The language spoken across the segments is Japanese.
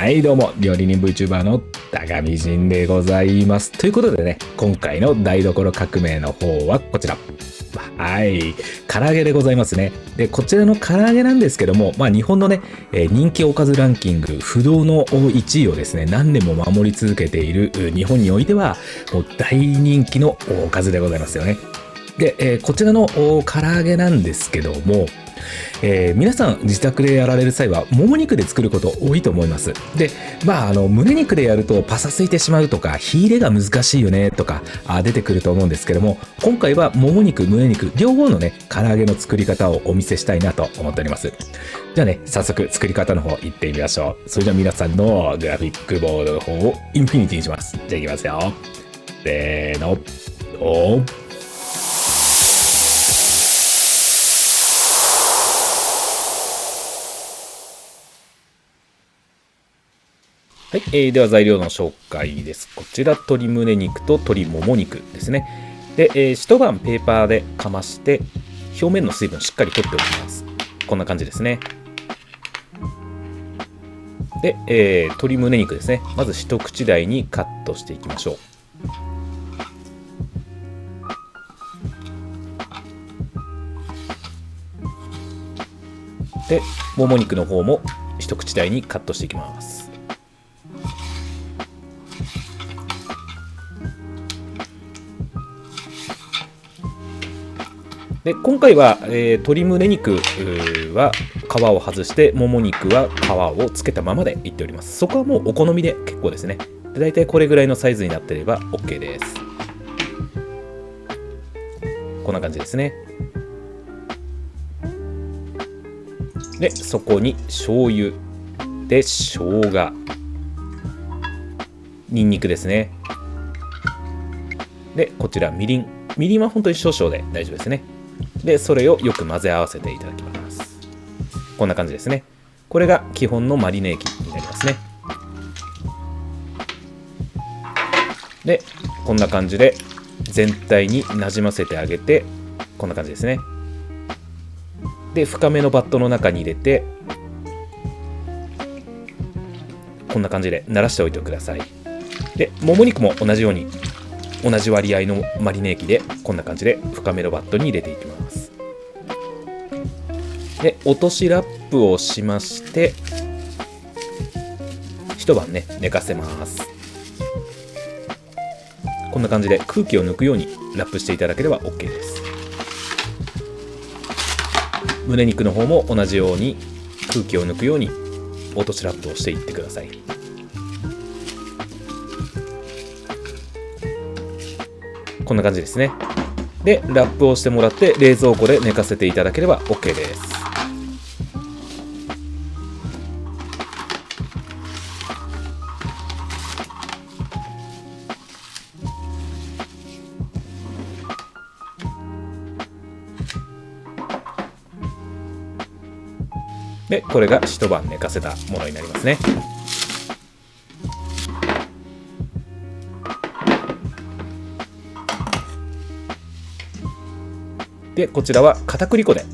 はいどうも、料理人 VTuber の高見仁でございます。ということでね、今回の台所革命の方はこちら。はい、唐揚げでございますね。で、こちらの唐揚げなんですけども、日本のね、人気おかずランキング不動の1位をですね、何年も守り続けている日本においては、もう大人気のおかずでございますよね。で、こちらの唐揚げなんですけども、皆さん自宅でやられる際はもも肉で作ること多いと思います。で、胸肉でやるとパサついてしまうとか火入れが難しいよねとか出てくると思うんですけども、今回はもも肉、胸肉両方のね唐揚げの作り方をお見せしたいなと思っております。じゃあね、早速作り方の方行ってみましょう。それじゃあ皆さんのグラフィックボードの方をインフィニティにします。じゃあいきますよ。せーの、おー。はい、では材料の紹介です。こちら鶏胸肉と鶏もも肉ですね。で、一晩ペーパーでかまして表面の水分しっかり取っておきます。こんな感じですね。で、鶏胸肉ですね。まず一口大にカットしていきましょう。で、もも肉の方も一口大にカットしていきます。で、今回は、鶏胸肉は皮を外して、もも肉は皮をつけたままでいっております。そこはもうお好みで結構ですね。で、だいたいこれぐらいのサイズになっていれば OK です。こんな感じですね。で、そこに醤油で生姜、ニンニクですね。で、こちらみりん。みりんは本当に少々で大丈夫ですね。で、それをよく混ぜ合わせていただきます。こんな感じですね。これが基本のマリネ液になりますね。で、こんな感じで全体になじませてあげて、こんな感じですね。で、深めのバットの中に入れて、こんな感じで慣らしておいてください。で、もも肉も同じように同じ割合のマリネ液でこんな感じで深めのバットに入れていきます。で、落としラップをしまして一晩ね寝かせます。こんな感じで空気を抜くようにラップしていただければ OK です。胸肉の方も同じように空気を抜くように落としラップをしていってください。こんな感じですね。で、ラップをしてもらって冷蔵庫で寝かせていただければ OK です。で、これが一晩寝かせたものになりますね。で、こちらは片栗粉で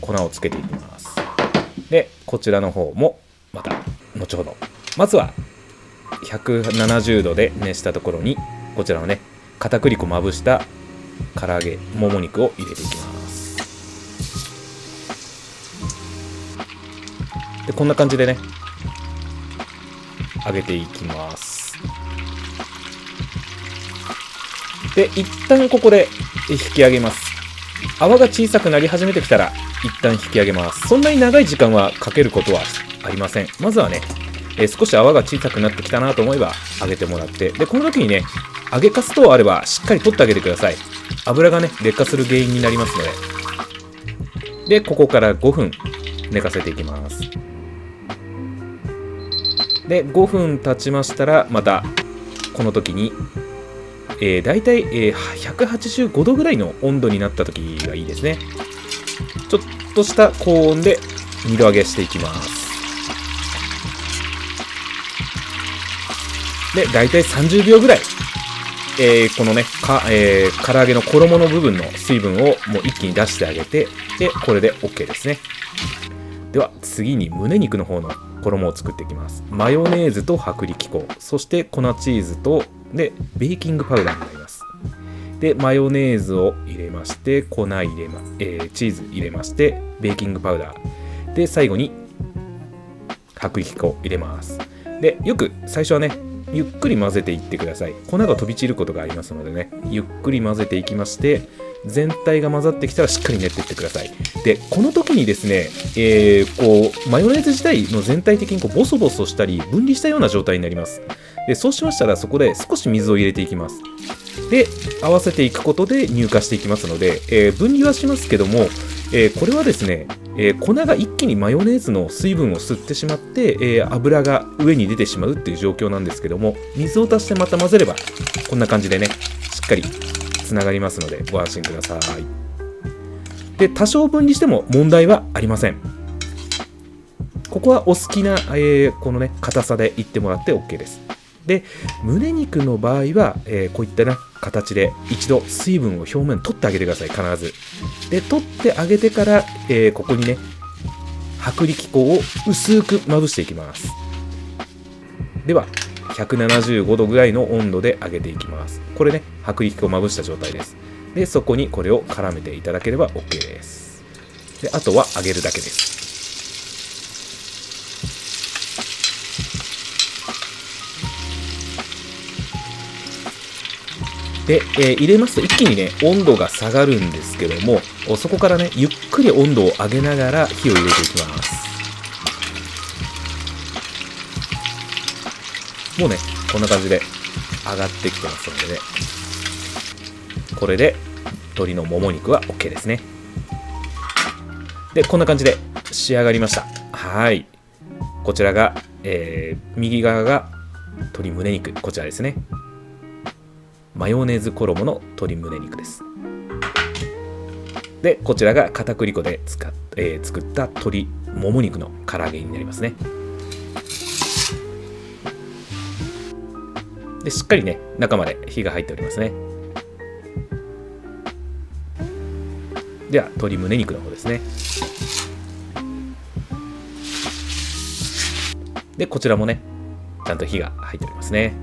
粉をつけていきます。で、こちらの方もまた後ほど。まずは170度で熱したところにこちらのね片栗粉まぶした唐揚げもも肉を入れていきます。で、こんな感じでね揚げていきます。で、一旦ここで引き上げます。泡が小さくなり始めてきたら一旦引き上げます。そんなに長い時間はかけることはありません。まずはね、少し泡が小さくなってきたなと思えば揚げてもらって、で、この時にね揚げかす等あればしっかり取ってあげてください。油がね劣化する原因になりますので。で、ここから5分寝かせていきます。で、5分経ちましたらまたこの時にだいたい185度ぐらいの温度になった時がいいですね。ちょっとした高温で2度揚げしていきます。で、だいたい30秒ぐらい、このね唐揚げの衣の部分の水分をもう一気に出してあげて、で、これで OK ですね。では次に胸肉の方の衣を作っていきます。マヨネーズと薄力粉、そして粉チーズとでベーキングパウダーになります。でマヨネーズを入れまして、粉入れチーズ入れまして、ベーキングパウダーで最後に薄力粉を入れます。でよく最初はね、ゆっくり混ぜていってください。粉が飛び散ることがありますのでね、ゆっくり混ぜていきまして、全体が混ざってきたらしっかり練っていってください。でこの時にですね、マヨネーズ自体の全体的にボソボソしたり分離したような状態になります。でそうしましたら、そこで少し水を入れていきます。で合わせていくことで乳化していきますので、分離はしますけども、これはですね、粉が一気にマヨネーズの水分を吸ってしまって、油が上に出てしまうっていう状況なんですけども、水を足してまた混ぜればこんな感じでね、しっかりつながりますのでご安心ください。で多少分離しても問題はありません。ここはお好きな、このね硬さでいってもらって OK です。で胸肉の場合は、こういったね形で一度水分を表面取ってあげてください。必ずで取ってあげてから、ここにね薄力粉を薄くまぶしていきます。では175度ぐらいの温度で揚げていきます。これね薄力粉をまぶした状態です。でそこにこれを絡めていただければ OK です。であとは揚げるだけです。で、入れますと一気にね温度が下がるんですけども、そこからねゆっくり温度を上げながら火を入れていきます。もうねこんな感じで上がってきてますのでね、これで鶏のもも肉は OK ですね。でこんな感じで仕上がりました。はい、こちらが、右側が鶏胸肉、こちらですね、マヨネーズ衣の鶏胸肉です。でこちらが片栗粉で作った鶏もも肉の唐揚げになりますね。でしっかりね中まで火が入っておりますね。では鶏胸肉の方ですね。でこちらもねちゃんと火が入っておりますね。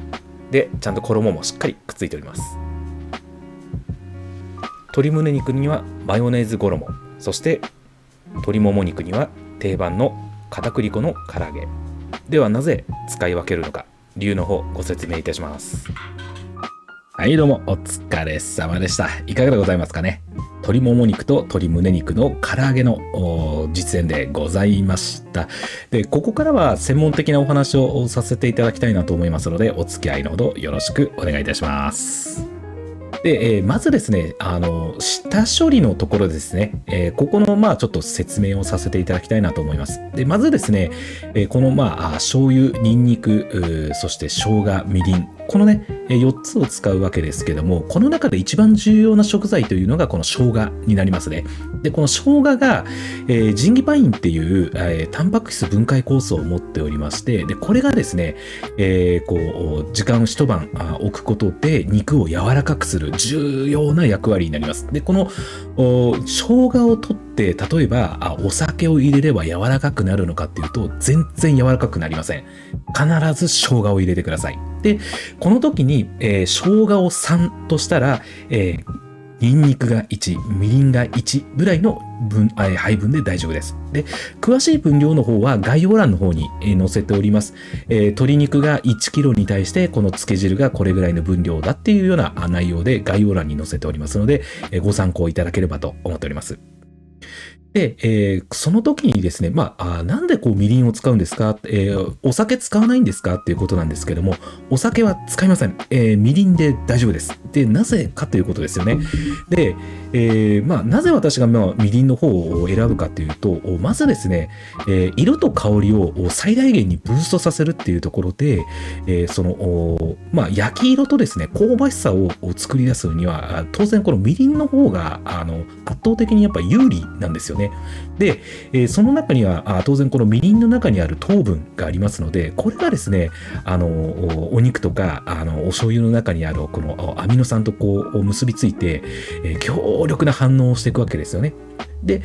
でちゃんと衣もしっかりくっついております。鶏胸肉にはマヨネーズ衣、そして鶏もも肉には定番の片栗粉の唐揚げ。ではなぜ使い分けるのか、理由の方ご説明いたします。はいどうもお疲れ様でした。いかがでございますかね。鶏もも肉と鶏胸肉の唐揚げの実演でございました。でここからは専門的なお話をさせていただきたいなと思いますので、お付き合いのほどよろしくお願いいたします。で、まずですね、下処理のところですね、ここのちょっと説明をさせていただきたいなと思います。でまずですね、この醤油、ニンニク、そして生姜、みりん、このね4つを使うわけですけども、この中で一番重要な食材というのがこの生姜になりますね。でこの生姜が、ジンギパインっていう、タンパク質分解酵素を持っておりまして、でこれがですね、時間を一晩置くことで肉を柔らかくする重要な役割になります。でこの生姜を取って例えばお酒を入れれば柔らかくなるのかっていうと、全然柔らかくなりません。必ず生姜を入れてください。でこの時に、生姜を3としたら、ニンニクが1、みりんが1ぐらいの配分で大丈夫です。で詳しい分量の方は概要欄の方に載せております。鶏肉が1キロに対してこの漬け汁がこれぐらいの分量だっていうような内容で概要欄に載せておりますので、ご参考いただければと思っております。で、その時にですね、なんでみりんを使うんですか、お酒使わないんですかっていうことなんですけども、お酒は使いません。みりんで大丈夫です。で、なぜかということですよね。で、なぜ私がみりんの方を選ぶかというと、まずですね、色と香りを最大限にブーストさせるっていうところで、焼き色とですね、香ばしさを作り出すには、当然このみりんの方が圧倒的にやっぱ有利なんですよね。で、その中には当然このみりんの中にある糖分がありますので、これがですねお肉とかお醤油の中にあるこのアミノ酸と結びついて、強力な反応をしていくわけですよね。で、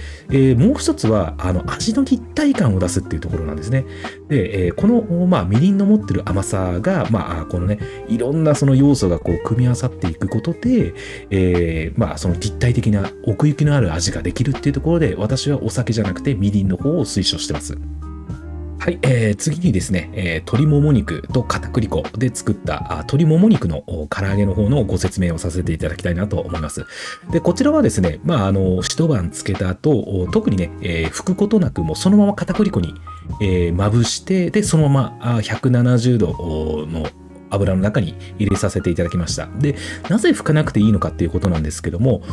もう一つは、味の立体感を出すっていうところなんですね。で、この、みりんの持ってる甘さが、このね、いろんなその要素がこう、組み合わさっていくことで、その立体的な奥行きのある味ができるっていうところで、私はお酒じゃなくてみりんの方を推奨してます。はい、次にですね、鶏もも肉と片栗粉で作った鶏もも肉の唐揚げの方のご説明をさせていただきたいなと思います。で、こちらはですね、一晩つけた後、特にね、拭くことなくもうそのまま片栗粉に、まぶして、で、そのまま170度の油の中に入れさせていただきました。で、なぜ拭かなくていいのかっていうことなんですけども、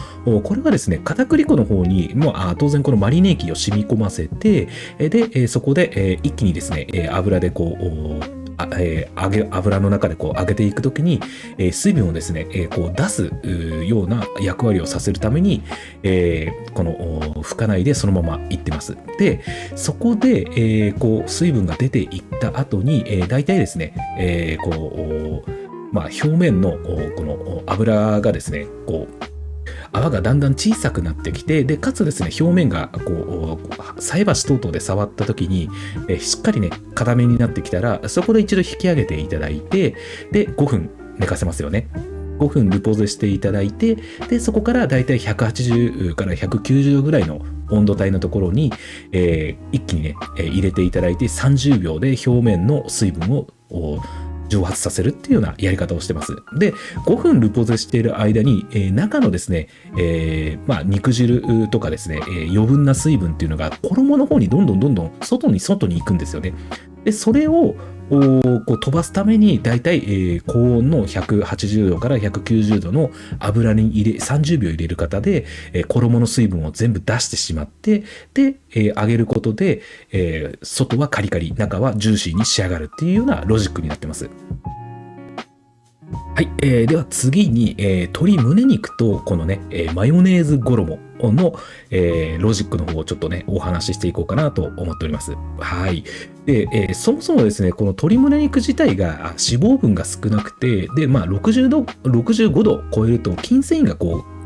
これはですね、片栗粉の方にも当然このマリネ液を染み込ませて、で、そこで一気にですね、油でこう、油の中でこう揚げていくときに、水分をですね、こう出すような役割をさせるために、この拭かないでそのままいってます。で、そこで、こう水分が出ていった後に、大体ですね、表面のこの油がですね、こう泡がだんだん小さくなってきて、で、かつですね、表面がこう菜箸等々で触った時に、しっかりね、固めになってきたら、そこで一度引き上げていただいて、で、5分寝かせますよね。5分ルポゼしていただいて、で、そこからだいたい180から190度ぐらいの温度帯のところに、一気にね、入れていただいて、30秒で表面の水分を蒸発させるっていうようなやり方をしてます。で、5分ルポゼしている間に、中のですね、肉汁とかですね、余分な水分っていうのが衣の方にどんどん外に行くんですよね。で、それをこう飛ばすためにだいたい高温の180度から190度の油に30秒入れる方で、衣の水分を全部出してしまって、で、揚げることで、外はカリカリ、中はジューシーに仕上がるっていうようなロジックになってます。はい、では次に、鶏胸肉とこのね、マヨネーズ衣の、ロジックの方をちょっとね、お話ししていこうかなと思っております。はい。で、そもそもですね、この鶏胸肉自体が脂肪分が少なくて、で、60度、65度を超えると筋繊維がこう、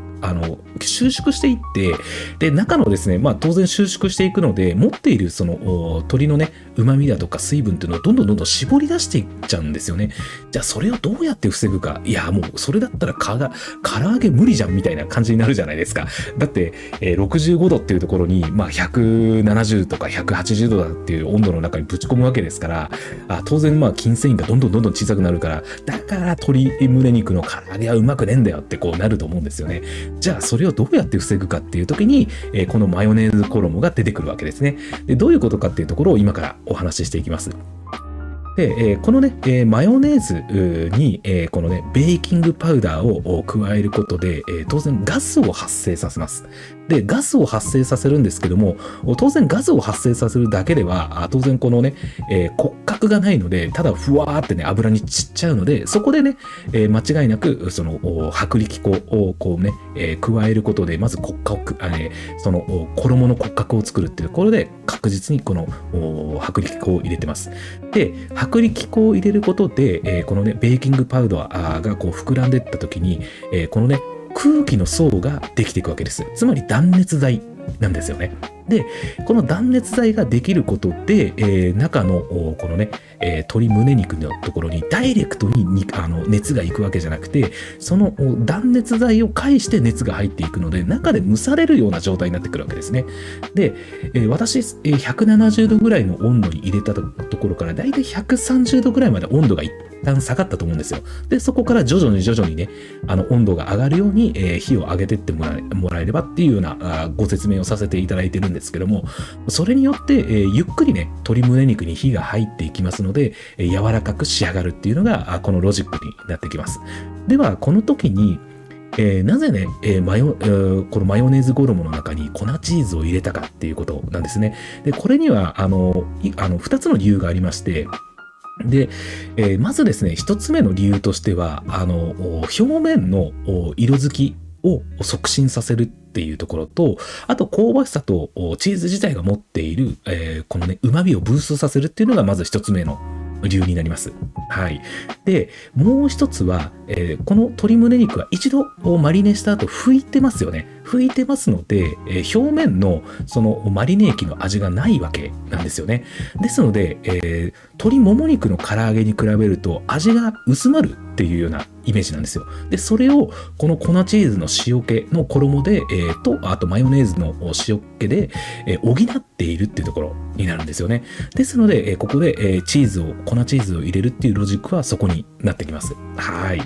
収縮していって、で、中のですね、当然収縮していくので、持っているその鶏のね、旨味だとか水分っていうのをどんどん絞り出していっちゃうんですよね。じゃあそれをどうやって防ぐか。いや、もうそれだったら唐揚げ無理じゃんみたいな感じになるじゃないですか。だって、65度っていうところに、170とか180度だっていう温度の中にぶち込むわけですから、当然筋繊維がどんどん小さくなるから、だから鶏胸肉の唐揚げはうまくねえんだよってこうなると思うんですよね。じゃあそれをどうやって防ぐかっていう時に、このマヨネーズ衣が出てくるわけですね。で、どういうことかっていうところを今からお話ししていきます。で、このね、マヨネーズに、このね、ベーキングパウダーを加えることで、当然ガスを発生させます。で、ガスを発生させるんですけども、当然ガスを発生させるだけでは、当然このね、骨格がないので、ただふわーってね、油に散っちゃうので、そこでね、間違いなく、その、薄力粉をこうね、加えることで、まず骨格、その、衣の骨格を作るっていうところで、確実にこの、薄力粉を入れてます。で、薄力粉を入れることで、このね、ベーキングパウダーがこう膨らんでいった時に、このね、空気の層ができていくわけです。つまり断熱材なんですよね。で、この断熱材ができることで、中のこのね、鶏胸肉のところにダイレクトに熱がいくわけじゃなくて、その断熱材を介して熱が入っていくので、中で蒸されるような状態になってくるわけですね。で、私、170度ぐらいの温度に入れたところから、だいたい130度ぐらいまで温度が一旦下がったと思うんですよ。で、そこから徐々にね、温度が上がるように、火を上げてってもらえればっていうようなご説明をさせていただいてるんですけども、それによって、ゆっくりね、鶏胸肉に火が入っていきますので、柔らかく仕上がるっていうのが、このロジックになってきます。では、この時に、なぜね、このマヨネーズ衣の中に粉チーズを入れたかっていうことなんですね。で、これには、2つの理由がありまして、で、まずですね、一つ目の理由としては、表面の色づきを促進させるっていうところと、あと香ばしさとチーズ自体が持っている、このね、旨味をブーストさせるっていうのがまず一つ目の理由になります。はい。で、もう一つは、この鶏胸肉は一度マリネした後拭いてますよね。拭いてますので、表面のそのマリネ液の味がないわけなんですよね。ですので、鶏もも肉の唐揚げに比べると味が薄まるっていうようなイメージなんですよ。で、それをこの粉チーズの塩気の衣で、あとマヨネーズの塩気で、補っているっていうところになるんですよね。ですので、ここで、粉チーズを入れるっていうロジックはそこになってきます。はい。は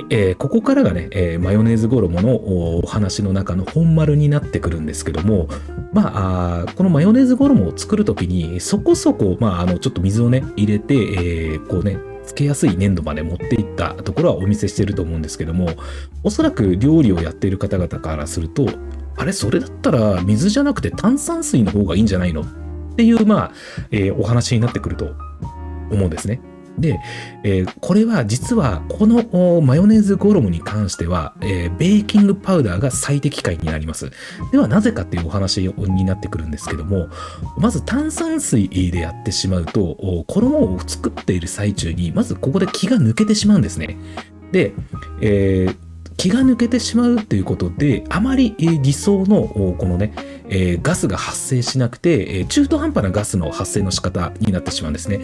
い、ここからがね、マヨネーズ衣のお話の中の本丸になってくるんですけども、このマヨネーズ衣を作るときにそこそこ、ちょっと水をね入れて、つけやすい粘度まで持っていったところはお見せしていると思うんですけども、おそらく料理をやっている方々からすると、あれ、それだったら水じゃなくて炭酸水の方がいいんじゃないのっていう、お話になってくると思うんですね。で、これは実はこのマヨネーズ衣に関しては、ベーキングパウダーが最適解になります。ではなぜかっていうお話になってくるんですけども、まず炭酸水でやってしまうと、衣を作っている最中にまずここで気が抜けてしまうんですね。で、気が抜けてしまうということで、あまり理想のこのね、ガスが発生しなくて、中途半端なガスの発生の仕方になってしまうんですね。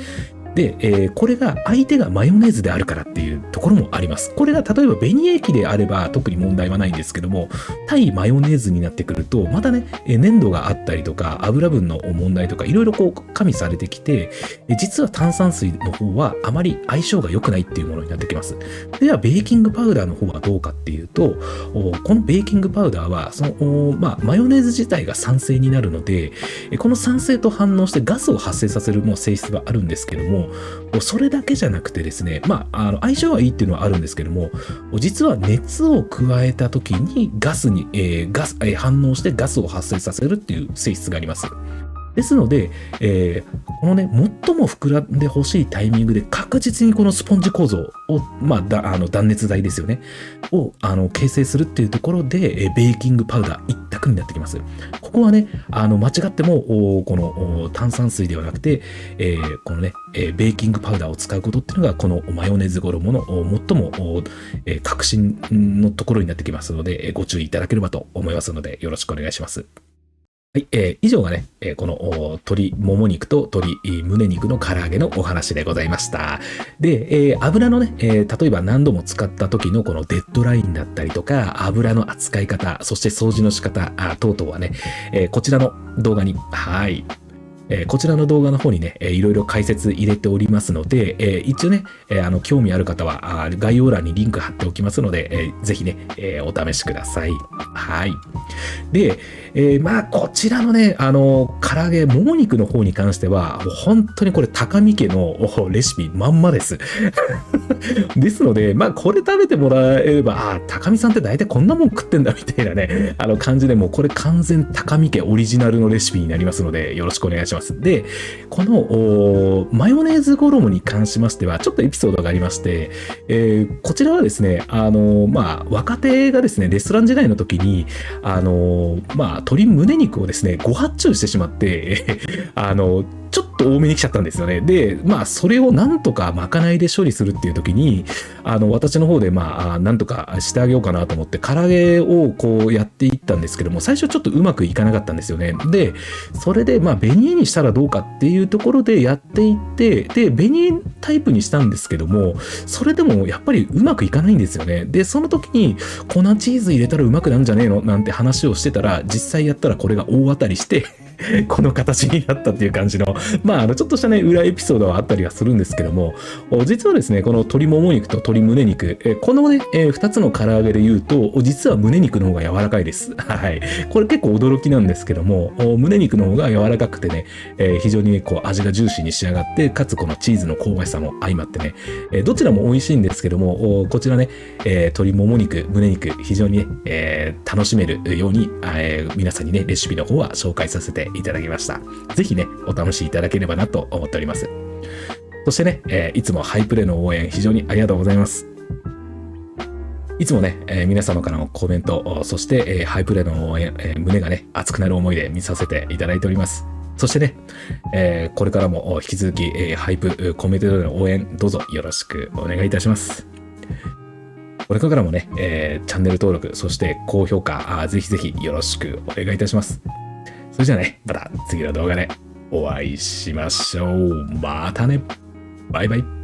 で、これが相手がマヨネーズであるからっていうところもあります。これが例えば紅液であれば特に問題はないんですけども、対マヨネーズになってくると、またね、粘度があったりとか、油分の問題とか、いろいろ加味されてきて、実は炭酸水の方はあまり相性が良くないっていうものになってきます。では、ベーキングパウダーの方はどうかっていうと、このベーキングパウダーは、マヨネーズ自体が酸性になるので、この酸性と反応してガスを発生させる性質があるんですけども、それだけじゃなくてですね、相性はいいっていうのはあるんですけども、実は熱を加えた時に反応してガスを発生させるっていう性質があります。ですので、このね、最も膨らんでほしいタイミングで確実にこのスポンジ構造を、断熱材ですよね、を形成するっていうところで、ベーキングパウダー一択になってきます。ここはね、間違っても、この炭酸水ではなくて、このね、ベーキングパウダーを使うことっていうのが、このマヨネーズ衣の最も革新のところになってきますので、ご注意いただければと思いますので、よろしくお願いします。はい、以上がね、この鶏もも肉と鶏胸肉の唐揚げのお話でございました。で、油のね、例えば何度も使った時のこのデッドラインだったりとか、油の扱い方、そして掃除の仕方等々はね、こちらの動画に、こちらの動画の方にね、いろいろ解説入れておりますので、一応ね、興味ある方は概要欄にリンク貼っておきますので、ぜひね、お試しください。はい。で、こちらのね、唐揚げ、もも肉の方に関しては、本当にこれ、高見家のレシピまんまです。ですので、これ食べてもらえれば、高見さんって大体こんなもん食ってんだみたいなね、感じで、もうこれ完全高見家オリジナルのレシピになりますので、よろしくお願いします。で、このマヨネーズ衣に関しましてはちょっとエピソードがありまして、こちらはですね、若手がですね、レストラン時代の時に鶏胸肉をですねご発注してしまってちょっと多めに来ちゃったんですよね。で、それをなんとかまかないで処理するっていう時に、私の方でなんとかしてあげようかなと思って、唐揚げをこうやっていったんですけども、最初ちょっとうまくいかなかったんですよね。で、それでベニエにしたらどうかっていうところでやっていって、で、ベニエタイプにしたんですけども、それでもやっぱりうまくいかないんですよね。で、その時に粉チーズ入れたらうまくなるんじゃねえのなんて話をしてたら、実際やったらこれが大当たりしてこの形になったっていう感じの、ちょっとしたね、裏エピソードはあったりはするんですけども、実はですね、この鶏もも肉と鶏胸肉、このね、2つの唐揚げで言うと、実は胸肉の方が柔らかいです。はい。これ結構驚きなんですけども、胸肉の方が柔らかくてね、非常に味がジューシーに仕上がって、かつこのチーズの香ばしさも相まってね、どちらも美味しいんですけども、こちらね、鶏もも肉、胸肉、非常にね、楽しめるように、皆さんにね、レシピの方は紹介させていただきました。ぜひね、お試しいただければなと思っております。そしてね、いつもハイプレの応援非常にありがとうございます。いつもね、皆様からのコメント、そして、ハイプレの応援、胸がね、熱くなる思いで見させていただいております。そしてね、これからも引き続き、ハイプコメントでの応援、どうぞよろしくお願いいたします。これからもね、チャンネル登録、そして高評価、ぜひぜひよろしくお願いいたします。それじゃあね、また次の動画でお会いしましょう。またね。バイバイ。